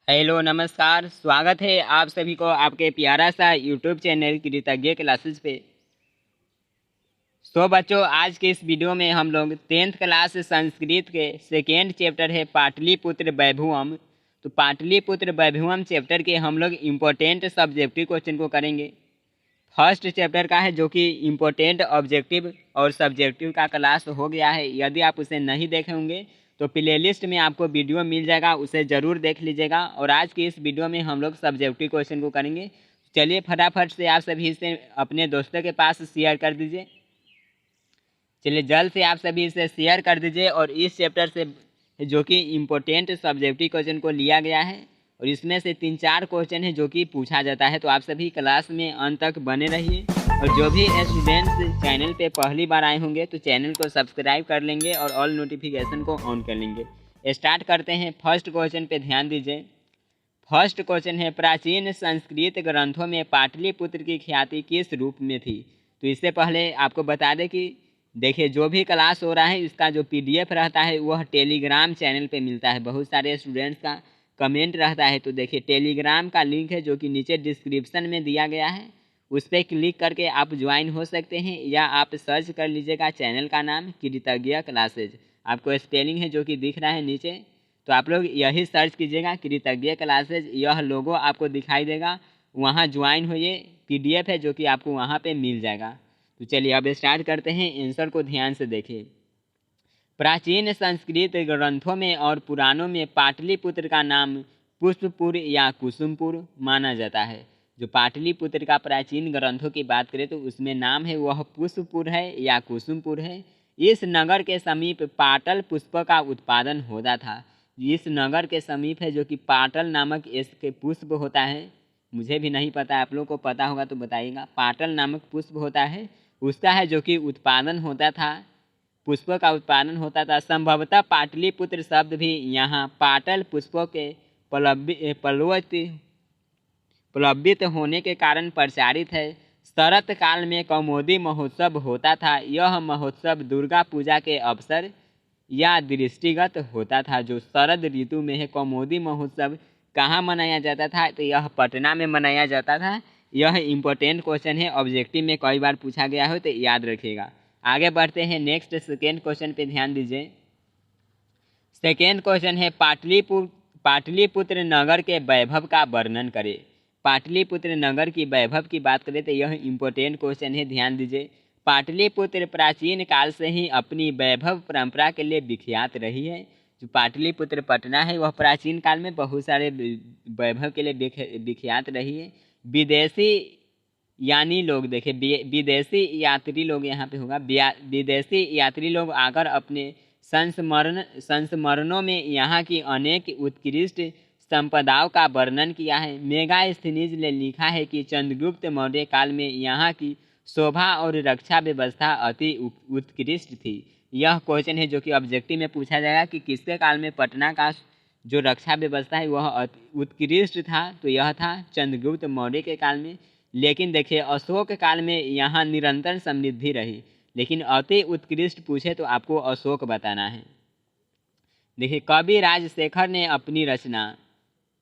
Hello नमस्कार, स्वागत है आप सभी को आपके प्यारा सा यूट्यूब चैनल कृतज्ञ क्लासेस पे। तो बच्चों, आज के इस वीडियो में हम लोग 10th क्लास संस्कृत के सेकेंड चैप्टर है पाटलिपुत्र वैभवम। तो पाटलिपुत्र वैभवम चैप्टर के हम लोग इम्पोर्टेंट सब्जेक्टिव क्वेश्चन को करेंगे। फर्स्ट चैप्टर का है जो कि इम्पोर्टेंट ऑब्जेक्टिव और सब्जेक्टिव का क्लास हो गया है। यदि आप उसे नहीं देखे होंगे तो प्लेलिस्ट में आपको वीडियो मिल जाएगा, उसे ज़रूर देख लीजिएगा। और आज की इस वीडियो में हम लोग सब्जेक्टिव क्वेश्चन को करेंगे। चलिए फटाफट से आप सभी इसे अपने दोस्तों के पास शेयर कर दीजिए। चलिए जल्द से आप सभी इसे शेयर कर दीजिए। और इस चैप्टर से जो कि इम्पोर्टेंट सब्जेक्टिव क्वेश्चन को लिया गया है और इसमें से 3-4 क्वेश्चन है जो कि पूछा जाता है। तो आप सभी क्लास में अंत तक बने रहिए। और जो भी स्टूडेंट्स चैनल पे पहली बार आए होंगे तो चैनल को सब्सक्राइब कर लेंगे और ऑल नोटिफिकेशन को ऑन कर लेंगे। स्टार्ट करते हैं। फर्स्ट क्वेश्चन पे ध्यान दीजिए। फर्स्ट क्वेश्चन है, प्राचीन संस्कृत ग्रंथों में पाटलिपुत्र की ख्याति किस रूप में थी? तो इससे पहले आपको बता दें कि देखिए, जो भी क्लास हो रहा है इसका जो पीडीएफ रहता है वह टेलीग्राम चैनल पे मिलता है। बहुत सारे स्टूडेंट्स का कमेंट रहता है। तो देखिए, टेलीग्राम का लिंक है जो कि नीचे डिस्क्रिप्शन में दिया गया है, उस पर क्लिक करके आप ज्वाइन हो सकते हैं। या आप सर्च कर लीजिएगा चैनल का नाम कृतज्ञ क्लासेज। आपको स्पेलिंग है जो कि दिख रहा है नीचे, तो आप लोग यही सर्च कीजिएगा कृतज्ञ क्लासेज। यह लोगो आपको दिखाई देगा, वहाँ ज्वाइन होइए। पीडीएफ है जो कि आपको वहाँ पे मिल जाएगा। तो चलिए अब स्टार्ट करते हैं। आंसर को ध्यान से देखिए। प्राचीन संस्कृत ग्रंथों में और पुराणों में पाटलिपुत्र का नाम पुष्पपुर या कुसुमपुर माना जाता है। जो पाटलिपुत्र का प्राचीन ग्रंथों की बात करें तो उसमें नाम है वह पुष्पपुर है या कुसुमपुर है। इस नगर के समीप पाटल पुष्प का उत्पादन होता था। इस नगर के समीप है जो कि पाटल नामक इसके पुष्प होता है। मुझे भी नहीं पता, आप लोग को पता होगा तो बताइएगा। पाटल नामक पुष्प होता है, उसका है जो कि उत्पादन होता था, पुष्प का उत्पादन होता था। संभवतः पाटलिपुत्र शब्द भी यहाँ पाटल पुष्पों के प्लवित होने के कारण प्रचारित है। शरत काल में कौमुदी महोत्सव होता था। यह महोत्सव दुर्गा पूजा के अवसर या दृष्टिगत होता था। जो शरद ऋतु में है कौमुदी महोत्सव कहाँ मनाया जाता था? तो यह पटना में मनाया जाता था। यह इम्पोर्टेंट क्वेश्चन है, ऑब्जेक्टिव में कई बार पूछा गया हो तो याद रखिएगा। आगे बढ़ते हैं। नेक्स्ट सेकेंड क्वेश्चन पे ध्यान दीजिए। सेकेंड क्वेश्चन है, पाटलिपुत्र नगर के वैभव का वर्णन करें। पाटलिपुत्र नगर की वैभव की बात करें तो यह इम्पोर्टेंट क्वेश्चन है, ध्यान दीजिए। पाटलिपुत्र प्राचीन काल से ही अपनी वैभव परंपरा के लिए विख्यात रही है। जो पाटलिपुत्र पटना है वह प्राचीन काल में बहुत सारे वैभव के लिए विख्यात रही है। विदेशी यानी लोग देखे, विदेशी यात्री लोग यहाँ पे होगा, विदेशी यात्री लोग आकर अपने संस्मरणों में यहाँ की अनेक उत्कृष्ट संपदाओं का वर्णन किया है। मेगास्थनीज ने लिखा है कि चंद्रगुप्त मौर्य काल में यहाँ की शोभा और रक्षा व्यवस्था अति उत्कृष्ट थी। यह क्वेश्चन है जो कि ऑब्जेक्टिव में पूछा जाएगा कि किसके काल में पटना का जो रक्षा व्यवस्था है वह उत्कृष्ट था? तो यह था चंद्रगुप्त मौर्य के काल में। लेकिन देखिए, अशोक काल में यहाँ निरंतर समृद्धि रही। लेकिन अति उत्कृष्ट पूछे तो आपको अशोक बताना है। देखिए, कवि राजशेखर ने अपनी रचना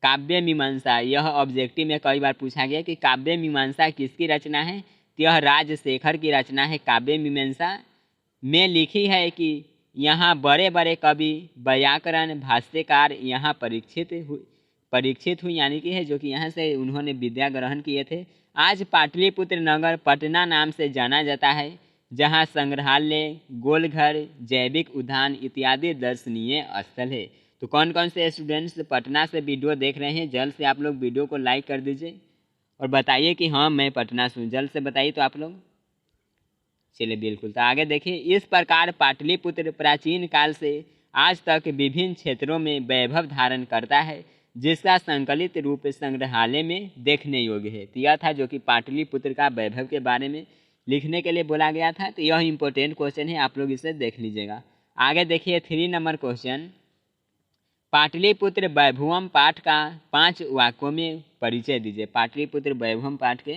काव्य मीमांसा, यह ऑब्जेक्टिव में कई बार पूछा गया कि काव्य मीमांसा किसकी रचना है? तो यह राजशेखर की रचना है। काव्य मीमांसा में लिखी है कि यहाँ बड़े बड़े कवि, व्याकरण, भाष्यकार यहाँ परीक्षित हुई, यानी कि है जो कि यहाँ से उन्होंने विद्या ग्रहण किए थे। आज पाटलिपुत्र नगर पटना नाम से जाना जाता है, जहाँ संग्रहालय, गोलघर, जैविक उद्यान इत्यादि दर्शनीय स्थल है। तो कौन कौन से स्टूडेंट्स पटना से वीडियो देख रहे हैं, जल्द से आप लोग वीडियो को लाइक कर दीजिए और बताइए कि हाँ मैं पटना से हूँ। जल्द से बताइए तो आप लोग। चलिए बिल्कुल, तो आगे देखिए। इस प्रकार पाटलिपुत्र प्राचीन काल से आज तक विभिन्न क्षेत्रों में वैभव धारण करता है, जिसका संकलित रूप संग्रहालय में देखने योग्य है। तो यह था जो कि पाटलिपुत्र का वैभव के बारे में लिखने के लिए बोला गया था। तो यह इंपॉर्टेंट क्वेश्चन है, आप लोग इसे देख लीजिएगा। आगे देखिए 3 नंबर क्वेश्चन। पाटलिपुत्र वैभवम पाठ का 5 वाक्यों में परिचय दीजिए। पाटलिपुत्र वैभवम पाठ के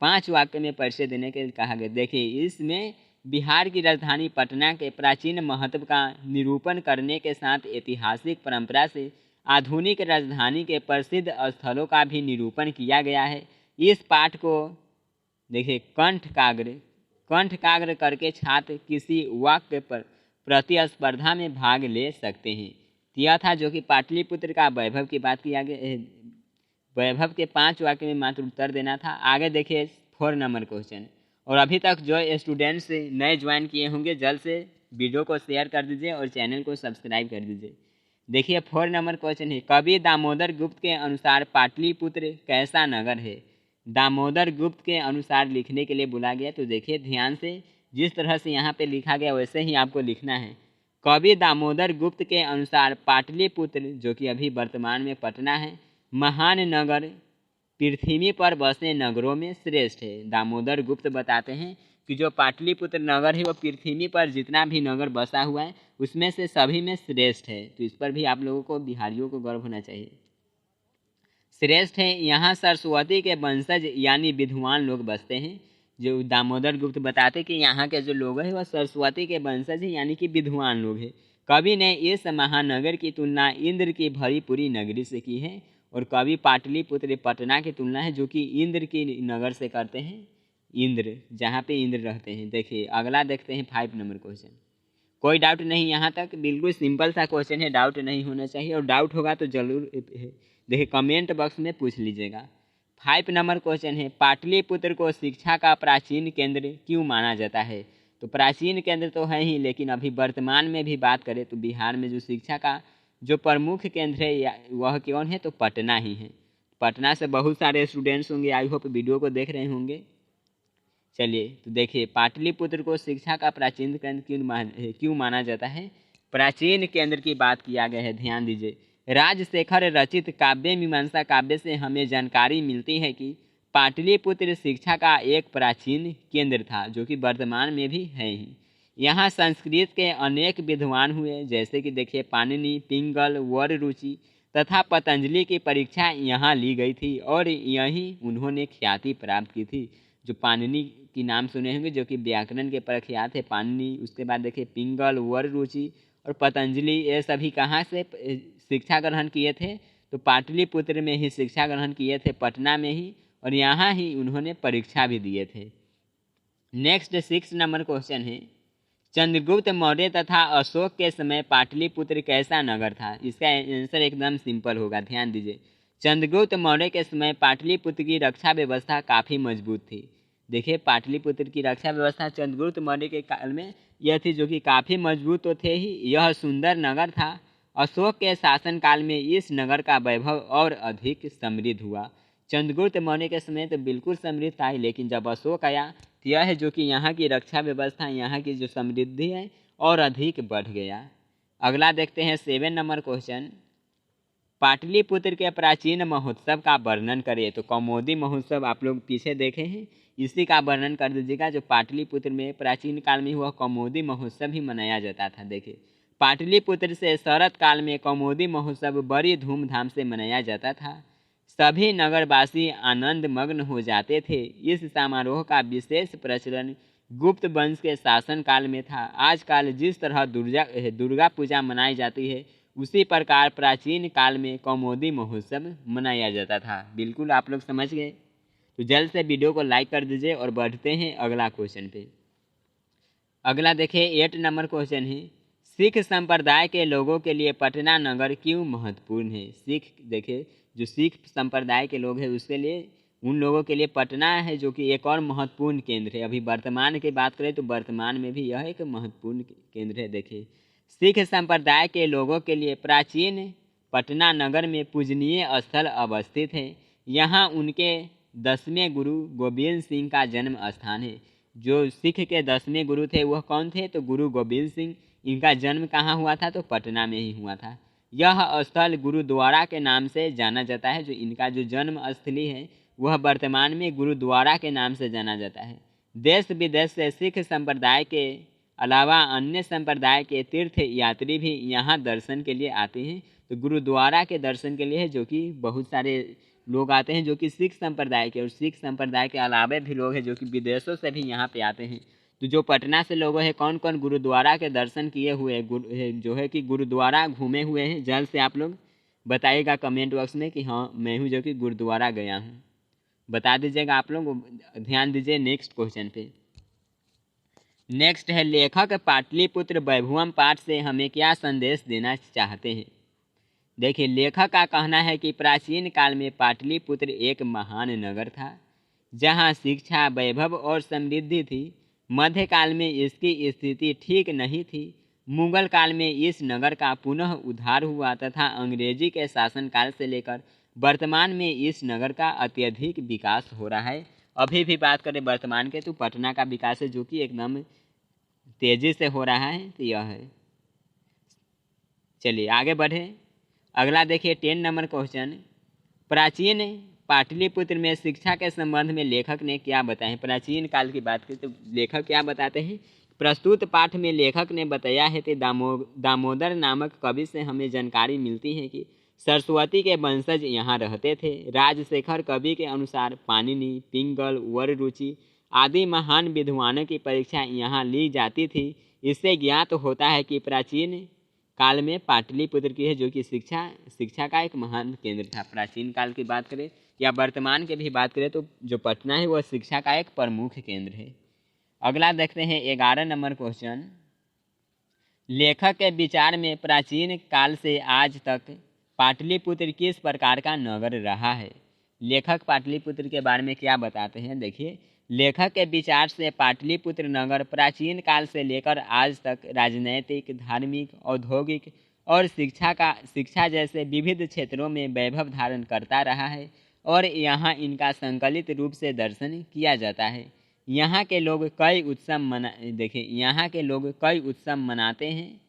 5 वाक्य में परिचय देने के लिए कहा गया। देखिए, इसमें बिहार की राजधानी पटना के प्राचीन महत्व का निरूपण करने के साथ ऐतिहासिक परंपरा से आधुनिक राजधानी के प्रसिद्ध स्थलों का भी निरूपण किया गया है। इस पाठ को देखिए कंठकाग्र करके छात्र किसी वाक्य पर प्रतिस्पर्धा में भाग ले सकते हैं। यह था जो कि पाटलिपुत्र का वैभव की बात किया गया। वैभव के 5 वाक्य में मात्र उत्तर देना था। आगे देखिए 4 नंबर क्वेश्चन। और अभी तक जो स्टूडेंट्स नए ज्वाइन किए होंगे जल्द से वीडियो को शेयर कर दीजिए और चैनल को सब्सक्राइब कर दीजिए। देखिए 4 नंबर क्वेश्चन है, कवि दामोदर गुप्त के अनुसार पाटलिपुत्र कैसा नगर है? दामोदर गुप्त के अनुसार लिखने के लिए बोला गया, तो देखिए ध्यान से, जिस तरह से यहाँ पे लिखा गया वैसे ही आपको लिखना है। कवि दामोदर गुप्त के अनुसार पाटलिपुत्र, जो कि अभी वर्तमान में पटना है, महान नगर, पृथ्वी पर बसे नगरों में श्रेष्ठ है। दामोदर गुप्त बताते हैं कि जो पाटलिपुत्र नगर है वो पृथ्वी पर जितना भी नगर बसा हुआ है उसमें से सभी में श्रेष्ठ है। तो इस पर भी आप लोगों को, बिहारियों को गर्व होना चाहिए। श्रेष्ठ है। यहाँ सरस्वती के वंशज यानी विद्वान लोग बसते हैं। जो दामोदर गुप्त बताते कि यहाँ के जो लोग हैं वह सरस्वती के वंशज हैं यानी कि विद्वान लोग हैं। कवि ने इस महानगर की तुलना इंद्र की भरी पूरी नगरी से की है। और कवि पाटलिपुत्र पटना की तुलना है जो कि इंद्र की नगर से करते हैं, इंद्र, जहाँ पे इंद्र रहते हैं। देखिए अगला देखते हैं 5 नंबर क्वेश्चन। कोई डाउट नहीं, यहाँ तक बिल्कुल सिंपल सा क्वेश्चन है, डाउट नहीं होना चाहिए। और डाउट होगा तो जरूर देखिए कमेंट बॉक्स में पूछ लीजिएगा। 5 नंबर क्वेश्चन है, पाटलिपुत्र को शिक्षा का प्राचीन केंद्र क्यों माना जाता है? तो प्राचीन केंद्र तो है ही, लेकिन अभी वर्तमान में भी बात करें तो बिहार में जो शिक्षा का जो प्रमुख केंद्र है वह कौन है? तो पटना ही है। पटना से बहुत सारे स्टूडेंट्स होंगे, आई होप वीडियो को देख रहे होंगे। चलिए तो देखिए पाटलिपुत्र को शिक्षा का प्राचीन केंद्र क्यों माना जाता है? प्राचीन केंद्र की बात किया गया है, ध्यान दीजिए। राजशेखर रचित काव्य मीमांसा काव्य से हमें जानकारी मिलती है कि पाटलिपुत्र शिक्षा का एक प्राचीन केंद्र था, जो कि वर्तमान में भी है ही। यहाँ संस्कृत के अनेक विद्वान हुए, जैसे कि देखिए पाणिनि, पिंगल, वररुचि तथा पतंजलि की परीक्षा यहाँ ली गई थी और यहीं उन्होंने ख्याति प्राप्त की थी। जो पाणिनि की नाम सुने होंगे, जो कि व्याकरण के प्रख्यात है पाणिनि। उसके बाद देखिए पिंगल, वररुचि और पतंजलि, ये सभी कहाँ से शिक्षा ग्रहण किए थे? तो पाटलिपुत्र में ही शिक्षा ग्रहण किए थे, पटना में ही, और यहाँ ही उन्होंने परीक्षा भी दिए थे। नेक्स्ट 6 नंबर क्वेश्चन है, चंद्रगुप्त मौर्य तथा अशोक के समय पाटलिपुत्र कैसा नगर था? इसका आंसर एकदम सिंपल होगा, ध्यान दीजिए। चंद्रगुप्त मौर्य के समय पाटलिपुत्र की रक्षा व्यवस्था काफ़ी मजबूत थी। देखिए पाटलिपुत्र की रक्षा व्यवस्था चंद्रगुप्त मौर्य के काल में यह थी, जो कि काफ़ी मजबूत तो थे ही, यह सुंदर नगर था। अशोक के शासनकाल में इस नगर का वैभव और अधिक समृद्ध हुआ। चंद्रगुप्त मौर्य के समय तो बिल्कुल समृद्ध था ही, लेकिन जब अशोक आया तो यह है जो कि यहाँ की रक्षा व्यवस्था, यहाँ की जो समृद्धि है और अधिक बढ़ गया। अगला देखते हैं 7 नंबर क्वेश्चन, पाटलिपुत्र के प्राचीन महोत्सव का वर्णन करिए। तो कौमुदी महोत्सव आप लोग पीछे देखे हैं, इसी का वर्णन कर दीजिएगा। जो पाटलिपुत्र में प्राचीन काल में हुआ कौमुदी महोत्सव ही मनाया जाता था। देखिए पाटलिपुत्र से शरत काल में कौमुदी महोत्सव बड़ी धूमधाम से मनाया जाता था। सभी नगरवासी आनंद मग्न हो जाते थे। इस समारोह का विशेष प्रचलन गुप्त वंश के शासन काल में था। आजकल जिस तरह दुर्गा पूजा मनाई जाती है, उसी प्रकार प्राचीन काल में कौमुदी महोत्सव मनाया जाता था। बिल्कुल आप लोग समझ गए। तो जल्द से वीडियो को लाइक कर दीजिए और बढ़ते हैं अगला क्वेश्चन पे। अगला देखिए 8 नंबर क्वेश्चन है, सिख संप्रदाय के लोगों के लिए पटना नगर क्यों महत्वपूर्ण है? देखिए जो सिख संप्रदाय के लोग हैं उसके लिए, उन लोगों के लिए पटना है जो कि एक और महत्वपूर्ण केंद्र है। अभी वर्तमान की बात करें तो वर्तमान में भी यह एक महत्वपूर्ण केंद्र है। देखिए सिख संप्रदाय के लोगों के लिए प्राचीन पटना नगर में पूजनीय स्थल अवस्थित है। यहाँ उनके 10वें गुरु गोविंद सिंह का जन्म स्थान है। जो सिख के 10वें गुरु थे वह कौन थे? तो गुरु गोविंद सिंह। इनका जन्म कहाँ हुआ था? तो पटना में ही हुआ था। यह स्थल गुरुद्वारा के नाम से जाना जाता है। जो इनका जो जन्म स्थली है वह वर्तमान में गुरुद्वारा के नाम से जाना जाता है। देश विदेश से सिख संप्रदाय के अलावा अन्य संप्रदाय के तीर्थ यात्री भी यहाँ दर्शन के लिए आते हैं। तो गुरुद्वारा के दर्शन के लिए है जो कि बहुत सारे लोग आते हैं जो कि सिख संप्रदाय के, और सिख संप्रदाय के अलावा भी लोग हैं जो कि विदेशों से भी यहाँ पे आते हैं। तो जो पटना से लोग हैं कौन कौन गुरुद्वारा के दर्शन किए हुए जो है कि गुरुद्वारा घूमे हुए हैं, जल्द से आप लोग बताइएगा कमेंट बॉक्स में कि हाँ मैं हूँ जो कि गुरुद्वारा गया हूँ, बता दीजिएगा आप लोग। ध्यान दीजिए नेक्स्ट क्वेश्चन पे। नेक्स्ट है, लेखक पाटलिपुत्र वैभवम पाठ से हमें क्या संदेश देना चाहते हैं। देखिए, लेखक का कहना है कि प्राचीन काल में पाटलिपुत्र एक महान नगर था जहाँ शिक्षा, वैभव और समृद्धि थी। मध्यकाल में इसकी स्थिति ठीक नहीं थी। मुगल काल में इस नगर का पुनः उद्धार हुआ तथा अंग्रेजी के शासनकाल से लेकर वर्तमान में इस नगर का अत्यधिक विकास हो रहा है। अभी भी बात करें वर्तमान के तो पटना का विकास है जो कि एकदम तेजी से हो रहा है, तो यह है। चलिए आगे बढ़े। अगला देखिए 10 नंबर क्वेश्चन, प्राचीन पाटलिपुत्र में शिक्षा के संबंध में लेखक ने क्या बताया। प्राचीन काल की बात करें तो लेखक क्या बताते हैं। प्रस्तुत पाठ में लेखक ने बताया है कि दामोदर नामक कवि से हमें जानकारी मिलती है कि सरस्वती के वंशज यहाँ रहते थे। राजशेखर कवि के अनुसार पाणिनि, पिंगल, वररुचि आदि महान विद्वानों की परीक्षा यहाँ ली जाती थी। इससे ज्ञात होता है कि प्राचीन काल में पाटलिपुत्र की है जो कि शिक्षा का एक महान केंद्र था। प्राचीन काल की बात करें या वर्तमान की भी बात करें तो जो पटना है वह शिक्षा का एक प्रमुख केंद्र है। अगला देखते हैं 11 नंबर क्वेश्चन, लेखक के विचार में प्राचीन काल से आज तक पाटलिपुत्र किस प्रकार का नगर रहा है। लेखक पाटलिपुत्र के बारे में क्या बताते हैं। देखिए, लेखक के विचार से पाटलिपुत्र नगर प्राचीन काल से लेकर आज तक राजनैतिक, धार्मिक, औद्योगिक और शिक्षा जैसे विविध क्षेत्रों में वैभव धारण करता रहा है और यहाँ इनका संकलित रूप से दर्शन किया जाता है। यहाँ के लोग कई उत्सव मनाते हैं।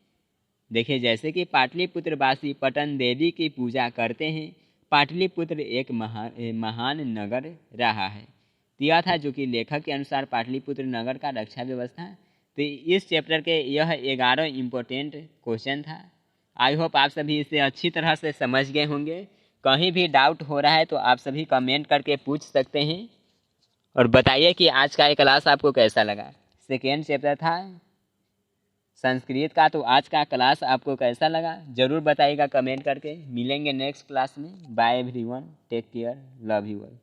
देखिए, जैसे कि पाटलिपुत्र वासी पटन देवी की पूजा करते हैं। पाटलिपुत्र एक महान नगर रहा है। यह था जो कि लेखक के अनुसार पाटलिपुत्र नगर का रक्षा व्यवस्था। तो इस चैप्टर के यह 11 इम्पोर्टेंट क्वेश्चन था। आई होप आप सभी इसे अच्छी तरह से समझ गए होंगे। कहीं भी डाउट हो रहा है तो आप सभी कमेंट करके पूछ सकते हैं और बताइए कि आज का ये क्लास आपको कैसा लगा। सेकेंड चैप्टर था संस्कृत का, तो आज का क्लास आपको कैसा लगा ज़रूर बताइएगा कमेंट करके। मिलेंगे नेक्स्ट क्लास में। Bye everyone, take care, love you all.